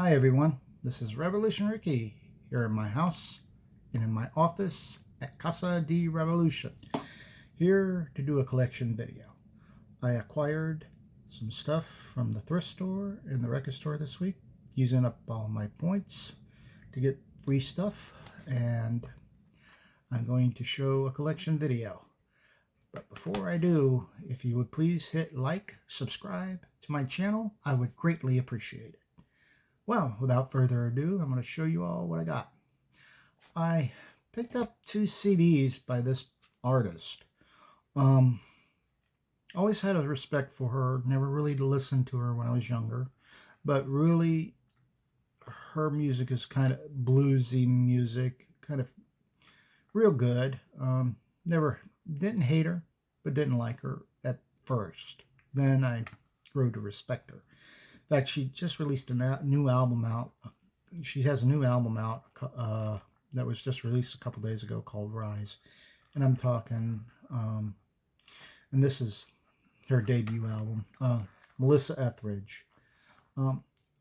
Hi everyone, this is Revolution Ricky here in my house and in my office at Casa de Revolution, here to do a collection video. I acquired some stuff from the thrift store and the record store this week, using up all my points to get free stuff, and I'm going to show a collection video. But before I do, if you would please hit like, subscribe to my channel, I would greatly appreciate it. Well, without further ado, I'm going to show you all what I got. I picked up 2 CDs by this artist. Always had a respect for her, never really listened to her when I was younger, but really her music is kind of bluesy music, kind of real good. Never didn't hate her, but didn't like her at first. Then I grew to respect her. In fact, she just released a new album out. She has a new album out that was just released a couple days ago called Rise. And I'm talking, and this is her debut album, Melissa Etheridge.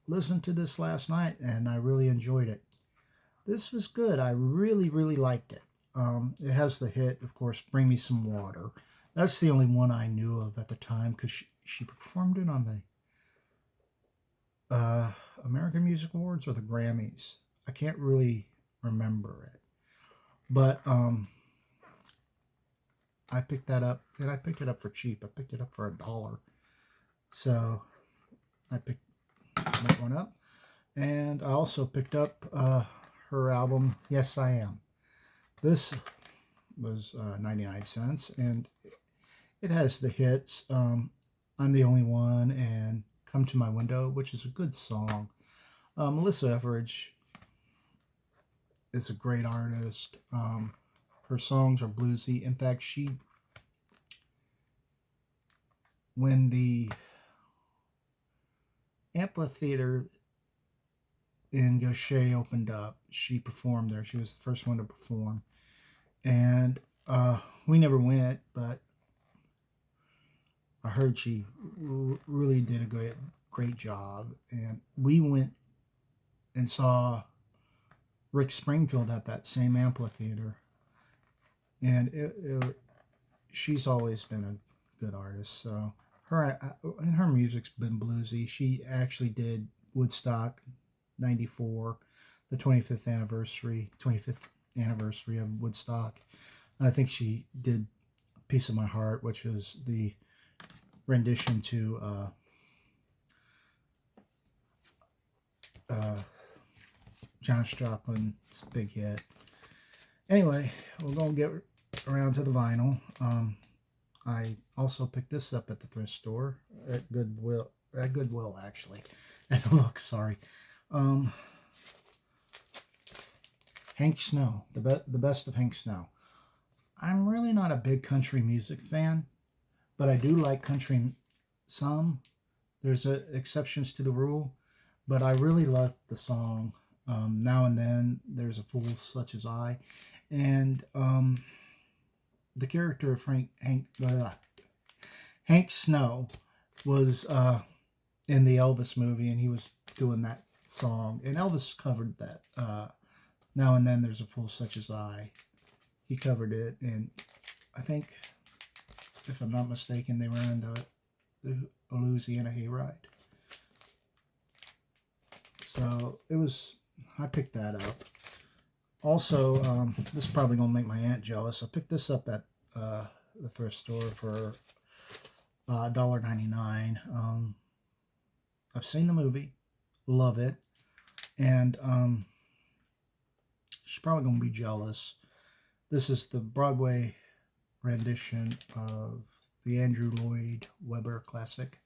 Listened to this last night and I really enjoyed it. This was good. I really, really liked it. It has the hit, of course, Bring Me Some Water. That's the only one I knew of at the time because she performed it on the American Music Awards or the Grammys. I can't really remember it, but I picked that up, and I picked it up for cheap. I picked it up for $1, so I picked that one up. And I also picked up her album Yes I Am. This was 99 cents, and it has the hits I'm the Only One and Come to My Window, which is a good song. Melissa Etheridge is a great artist. Her songs are bluesy. In fact, when the amphitheater in Gaucher opened up, she performed there. She was the first one to perform. And we never went, but I heard she really did a great job. And we went and saw Rick Springfield at that same amphitheater. And she's always been a good artist. So her music's been bluesy. She actually did Woodstock '94, the 25th anniversary of Woodstock. And I think she did Piece of My Heart, which was the rendition to Janis Joplin's big hit. Anyway, we're going to get around to the vinyl. I also picked this up at the thrift store at Goodwill actually. At Look, sorry. Hank Snow, the best of Hank Snow. I'm really not a big country music fan, but I do like country some. There's exceptions to the rule, but I really like the song Now and Then, There's a Fool Such as I. And the character of Hank Snow was in the Elvis movie, and he was doing that song. And Elvis covered that. Now and Then There's a Fool Such as I. He covered it, and I think, if I'm not mistaken, they were in the Louisiana Hayride. So I picked that up. Also, this is probably going to make my aunt jealous. I picked this up at the thrift store for $1.99. I've seen the movie, love it, and she's probably going to be jealous. This is the Broadway rendition of the Andrew Lloyd Webber classic,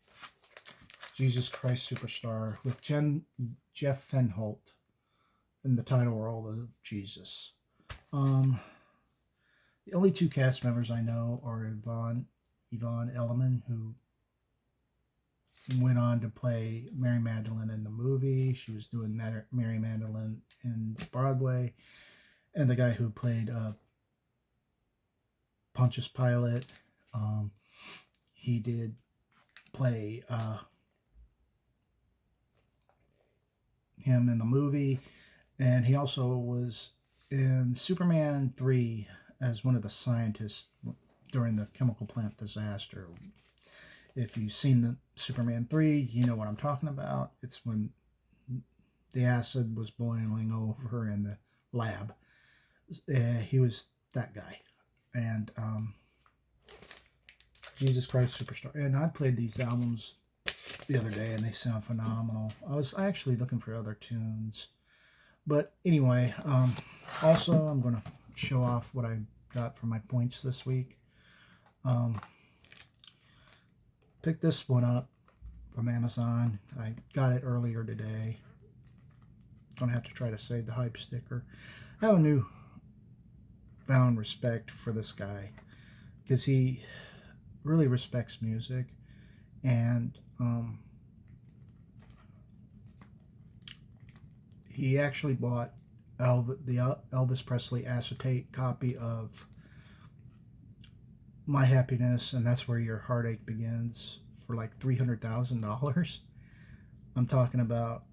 Jesus Christ Superstar, with Jeff Fenholt in the title role of Jesus. The only 2 cast members I know are Yvonne Elliman, who went on to play Mary Magdalene in the movie. She was doing Mary Magdalene in Broadway. And the guy who played Pontius Pilate, he did play him in the movie, and he also was in Superman 3 as one of the scientists during the chemical plant disaster. If you've seen the Superman 3, you know what I'm talking about. It's when the acid was boiling over in the lab. He was that guy. And Jesus Christ Superstar. And I played these albums the other day, and they sound phenomenal. I was actually looking for other tunes. But anyway, also I'm going to show off what I got for my points this week. Picked this one up from Amazon. I got it earlier today. Don't have to try to save the hype sticker. I have a new found respect for this guy because he really respects music, and he actually bought the Elvis Presley acetate copy of My Happiness, and That's Where Your Heartache Begins, for like $300,000. I'm talking about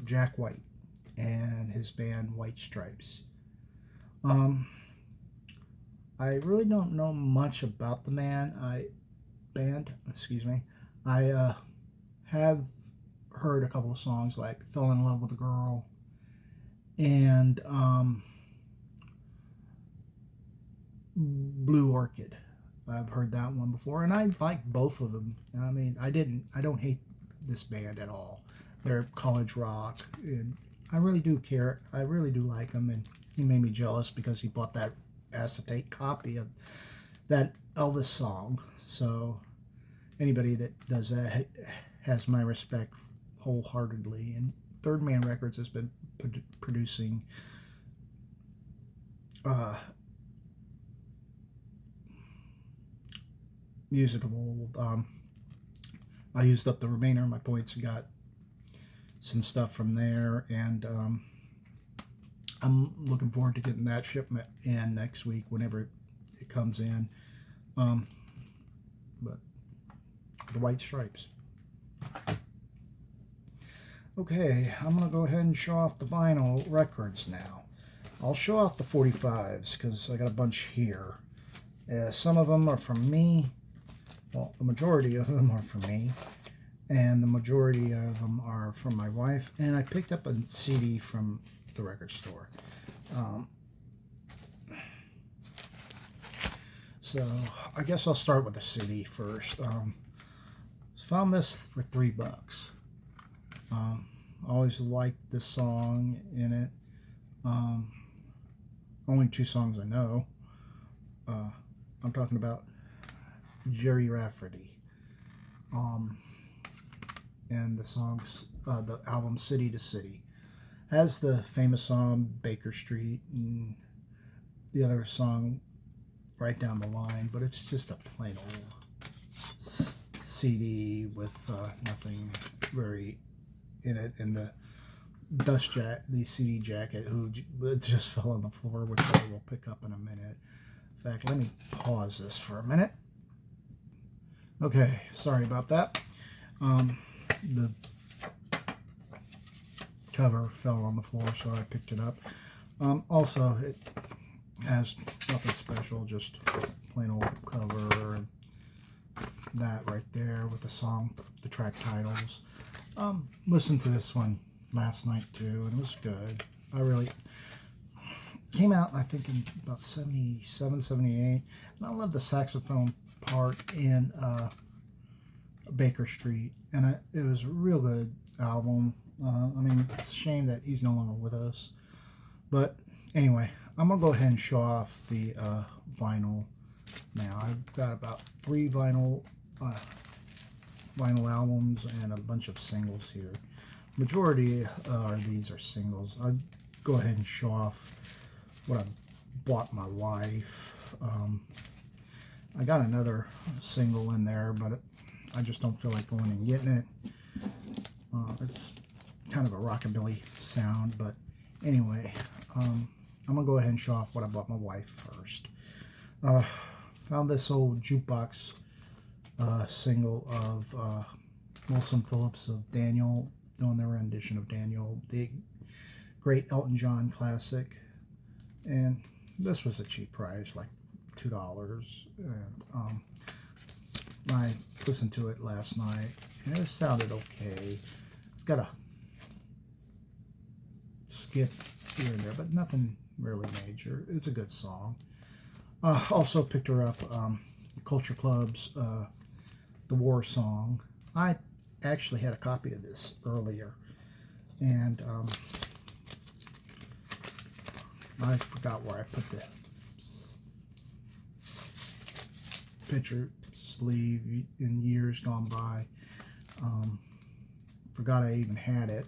Jack White and his band White Stripes. I really don't know much about the band. Excuse me. I have heard a couple of songs like "Fell in Love with a Girl" and "Blue Orchid." I've heard that one before, and I like both of them. I mean, I don't hate this band at all. They're college rock, and I really do care. I really do like them, and he made me jealous because he bought that acetate copy of that Elvis song. So anybody that does that has my respect wholeheartedly. And Third Man Records has been producing music of old. I used up the remainder of my points and got some stuff from there, and I'm looking forward to getting that shipment in next week whenever it comes in. But the White Stripes. Okay, I'm going to go ahead and show off the vinyl records now. I'll show off the 45s because I got a bunch here. Some of them are from me. Well, the majority of them are from me. And the majority of them are from my wife. And I picked up a CD from the record store. So I guess I'll start with the CD first. Found this for $3. Always liked this song in it. Only 2 songs I know. I'm talking about Jerry Rafferty. And the songs, the album City to City. Has the famous song Baker Street and the other song right down the line, but it's just a plain old CD with nothing very in it, and the the CD jacket, who just fell on the floor, which I will pick up in a minute. In fact, let me pause this for a minute. Okay, sorry about that. The cover fell on the floor, so I picked it up. Also, it has nothing special, just plain old cover, and that right there with the song, the track titles. Listened to this one last night too, and it was good. I really came out, I think, in about 77, 78, and I love the saxophone part in Baker Street, and it was a real good album. I mean, it's a shame that he's no longer with us, but anyway, I'm gonna go ahead and show off the vinyl now. I've got about 3 vinyl albums and a bunch of singles here. Majority of these are singles. I'll go ahead and show off what I bought my wife. I got another single in there, but I just don't feel like going and getting it. It's kind of a rockabilly sound, but anyway, I'm gonna go ahead and show off what I bought my wife first. Found this old jukebox single of Wilson Phillips of Daniel doing their rendition of Daniel, the great Elton John classic. And this was a cheap price, like $2. And I listened to it last night, and it sounded okay. It's got a skip here and there, but nothing really major. It's a good song. Also picked her up Culture Club's The War Song. I actually had a copy of this earlier, and I forgot where I put the picture sleeve in years gone by. Forgot I even had it.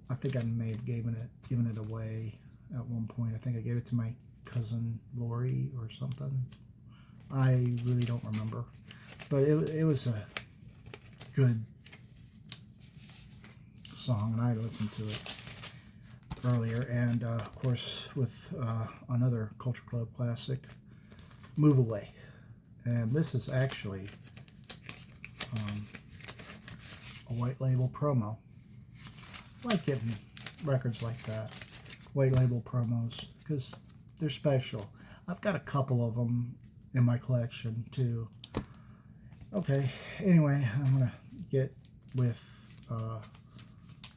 I think I may have given it away at one point. I think I gave it to my cousin Lori or something. I really don't remember, but it was a good song, and I listened to it earlier. And of course, with another Culture Club classic, "Move Away," and this is actually a white label promo. I like getting records like that, white label promos, because they're special. I've got a couple of them in my collection too. Okay, anyway, I'm gonna get with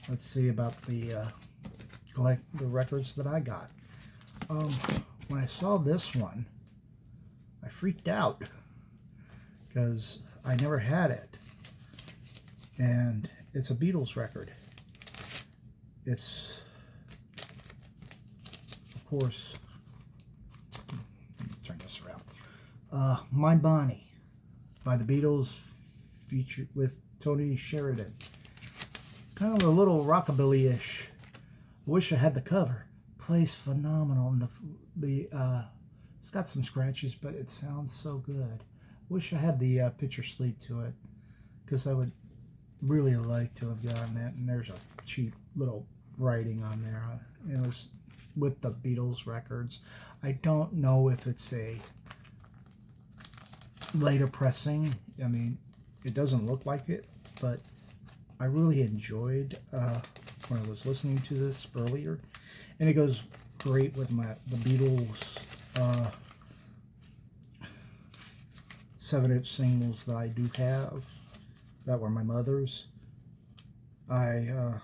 let's see about the records that I got. When I saw this one, I freaked out because I never had it, and it's a Beatles record. It's, of course, let me turn this around. My Bonnie by the Beatles, featured with Tony Sheridan. Kind of a little rockabilly-ish. Wish I had the cover. Plays phenomenal, and it's got some scratches, but it sounds so good. Wish I had the picture sleeve to it, because I would really like to have gotten it. And there's a cheap little writing on there. It was with the Beatles records. I don't know if it's a later pressing. I mean, it doesn't look like it, but I really enjoyed when I was listening to this earlier, and it goes great with the Beatles 7-inch singles that I do have that were my mother's. I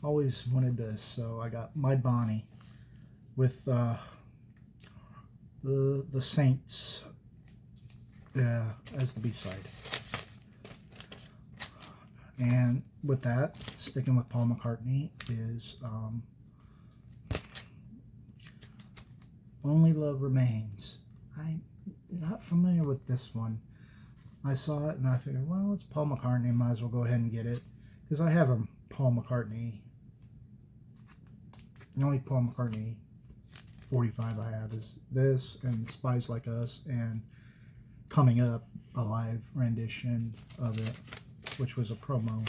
always wanted this, so I got My Bonnie with the Saints as the B-side. And with that, sticking with Paul McCartney, is Only Love Remains. I'm not familiar with this one. I saw it and I figured, well, it's Paul McCartney, might as well go ahead and get it, because I have a Paul McCartney. The only Paul McCartney 45 I have is this and Spies Like Us, and coming up, a live rendition of it, which was a promo.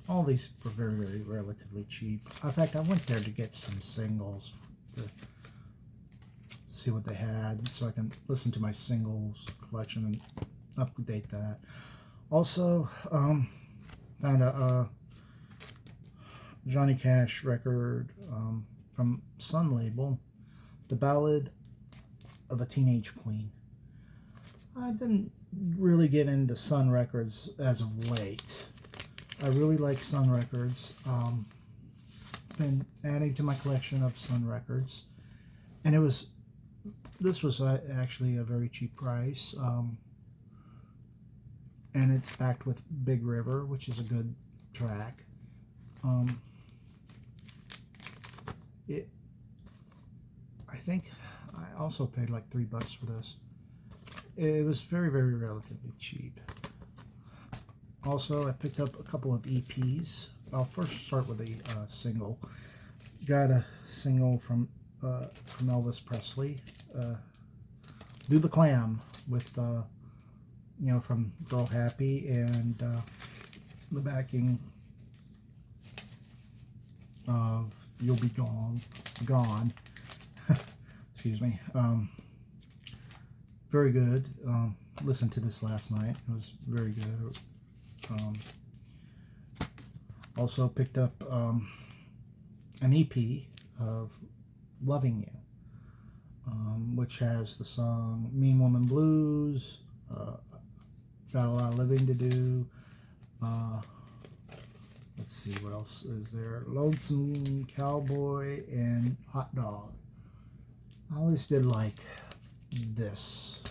All these were very, very relatively cheap. In fact, I went there to get some singles to see what they had, so I can listen to my singles collection and update that. Also, found a Johnny Cash record from Sun label, The Ballad of a Teenage Queen. I've been really getting into Sun records as of late. I really like Sun records. Been adding to my collection of Sun records, and this was actually a very cheap price, and it's backed with Big River, which is a good track. I think I also paid like $3 for this. It was very, very relatively cheap. Also, I picked up a couple of EPs. I'll first start with a single. Got a single from Elvis Presley, "Do the Clam," with from Girl Happy, and the backing of "You'll Be Gone." Excuse me. Very good. listened to this last night. It was very good. Also picked up an EP of Loving You, which has the song Mean Woman Blues, Got a Lot of Living to Do. Let's see, what else is there? Lonesome Cowboy and Hot Dog. I always did like this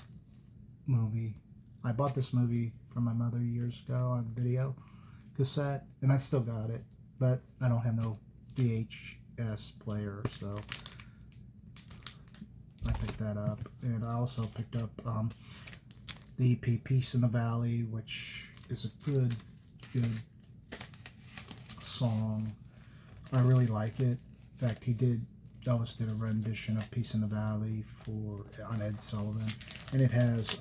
movie. I bought this movie from my mother years ago on video cassette, and I still got it, but I don't have no VHS player, so I picked that up. And I also picked up the EP Peace in the Valley, which is a good song. I really like it. In fact, Elvis did a rendition of Peace in the Valley on Ed Sullivan, and it has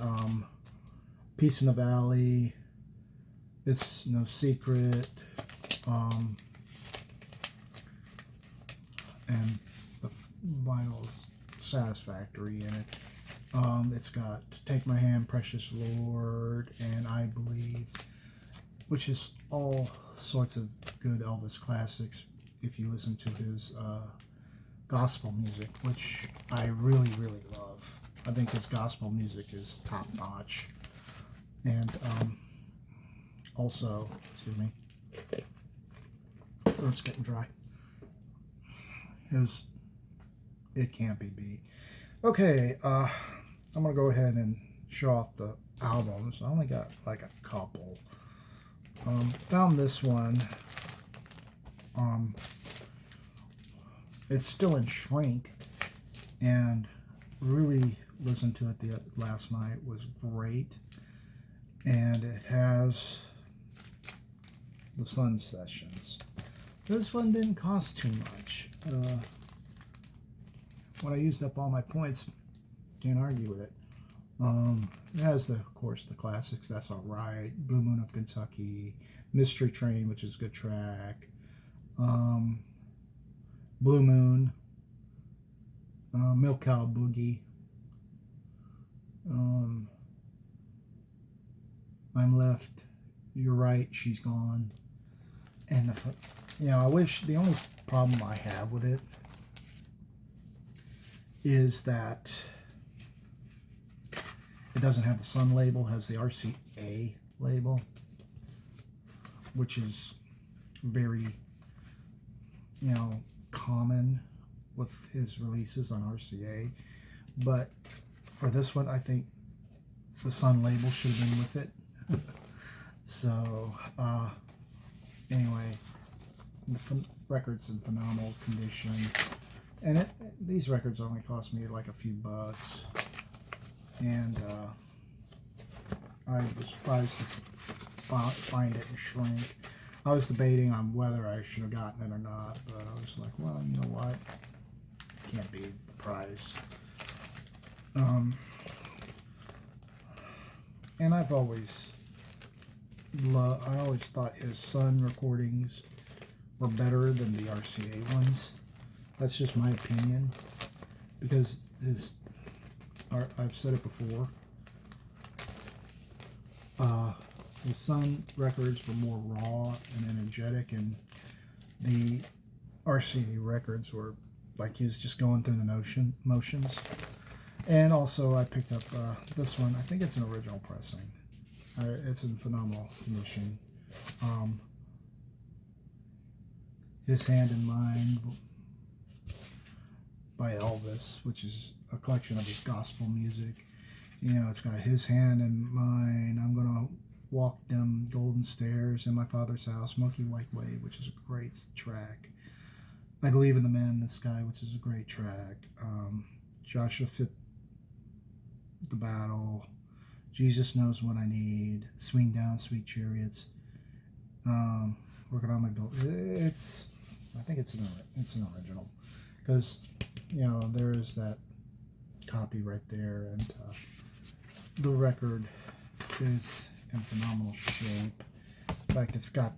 Peace in the Valley, It's No Secret, and the final's Satisfactory in it. It's got Take My Hand, Precious Lord, and I Believe, which is all sorts of good Elvis classics if you listen to his gospel music, which I really, really love. I think his gospel music is top notch. And also, excuse me, throat's getting dry. It can't be beat. Okay, I'm gonna go ahead and show off the albums. I only got like a couple. Found this one. It's still in shrink, and really listened to it last night. Was great, and it has the Sun Sessions. This one didn't cost too much. When I used up all my points, can't argue with it. It has, of course, the classics, That's Alright, Blue Moon of Kentucky, Mystery Train, which is a good track, Blue Moon, Milk Cow Boogie, I'm Left, You're Right, She's Gone, and I wish, the only problem I have with it is that it doesn't have the Sun label, has the RCA label, which is very, common with his releases on RCA. But for this one, I think the Sun label should have been with it. So, anyway, the record's in phenomenal condition. And these records only cost me like a few bucks. And I was surprised to find it in shrink. I was debating on whether I should have gotten it or not, but I was like, well, you know what? Can't beat the price. And I always thought his Sun recordings were better than the RCA ones. That's just my opinion, because I've said it before, the Sun records were more raw and energetic, and the RCA records were like he was just going through the motions. And also I picked up this one. I think it's an original pressing. It's in phenomenal condition. His Hand in Mine by Elvis, which is a collection of his gospel music. It's got His Hand in Mine, I'm Gonna Walk Them Golden Stairs, In My Father's House, Milky White Way, which is a great track. I Believe in the Man in the Sky, which is a great track. Joshua Fit the Battle, Jesus Knows What I Need, Swing Down, Sweet Chariots, Working on My Bill. I think it's an original, because there is that copy right there, and the record is in phenomenal shape. In fact, it's got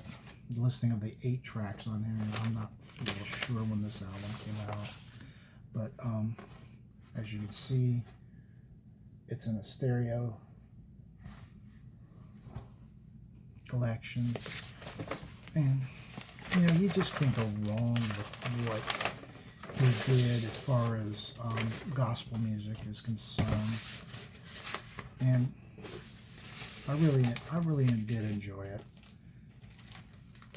the listing of the 8 tracks on here, and I'm not really sure when this album came out, but as you can see, it's in a stereo collection. And, you know, you just can't go wrong with what he did as far as gospel music is concerned. And I really did enjoy it.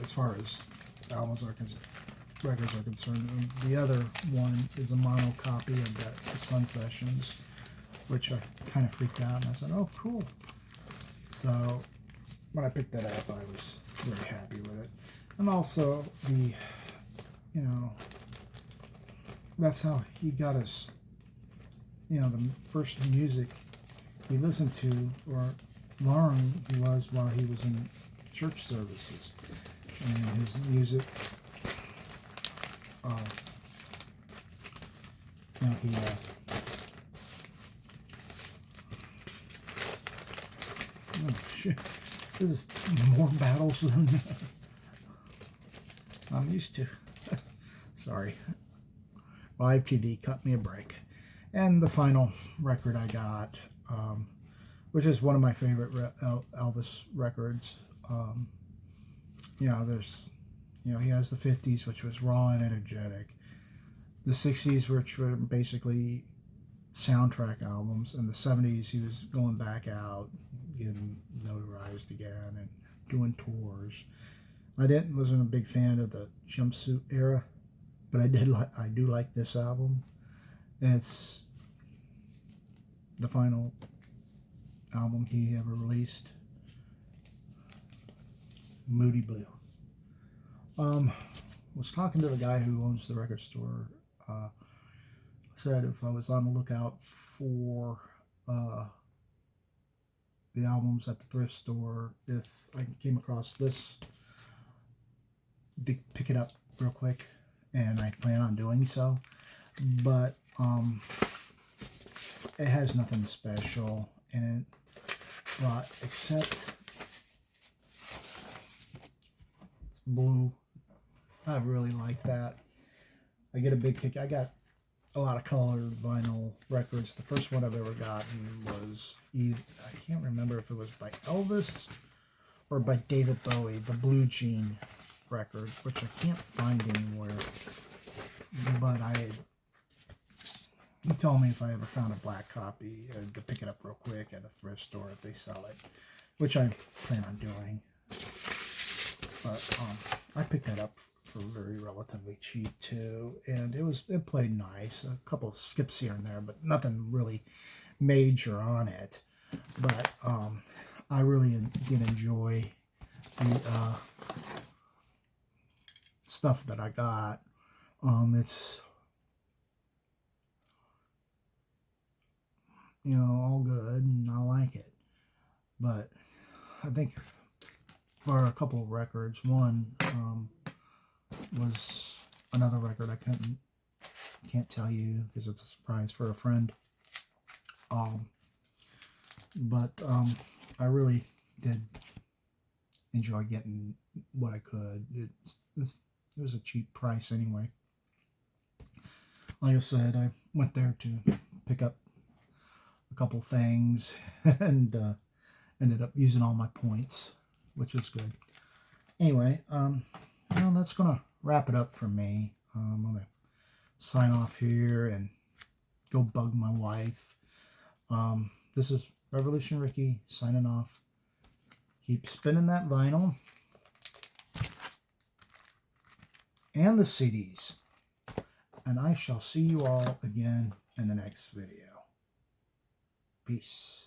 As far as albums are concerned, records are concerned. The other one is a mono copy of that the Sun Sessions, which I kind of freaked out, and I said, "Oh, cool." So when I picked that up, I was very happy with it. And also the, you know, that's how he got us. You know, the first music he listened to or learned was while he was in church services, and his music. You know, he. Oh shit! This is more battles than I'm used to. Sorry. Live TV cut me a break. And the final record I got, which is one of my favorite Elvis records. You know, he has the 50s, which was raw and energetic. The 60s, which were basically soundtrack albums. And the 70s, he was going back out, getting notarized again, and doing tours. Wasn't a big fan of the Jumpsuit era, but I do like this album. And it's the final album he ever released. Moody Blue. Was talking to the guy who owns the record store. Said if I was on the lookout for the albums at the thrift store, if I came across this, to pick it up real quick, and I plan on doing so. But it has nothing special in it, but except it's blue. I really like that. I get a big kick. I got a lot of colored vinyl records. The first one I've ever gotten was I can't remember if it was by Elvis or by David Bowie, the Blue Jean record, which I can't find anywhere. But he told me if I ever found a black copy, to pick it up real quick at a thrift store if they sell it, which I plan on doing. But I picked that up for very relatively cheap too, and it played nice. A couple of skips here and there, but nothing really major on it. But I really did enjoy the stuff that I got. It's, you know, all good, and I like it. But I think for a couple of records, one was another record I can't tell you because it's a surprise for a friend. But I really did enjoy getting what I could. It was a cheap price anyway. Like I said, I went there to pick up a couple things and ended up using all my points, which was good. Anyway, well, that's gonna wrap it up for me. I'm gonna sign off here and go bug my wife. This is Revolution Ricky signing off. Keep spinning that vinyl and the CDs. And I shall see you all again in the next video. Peace.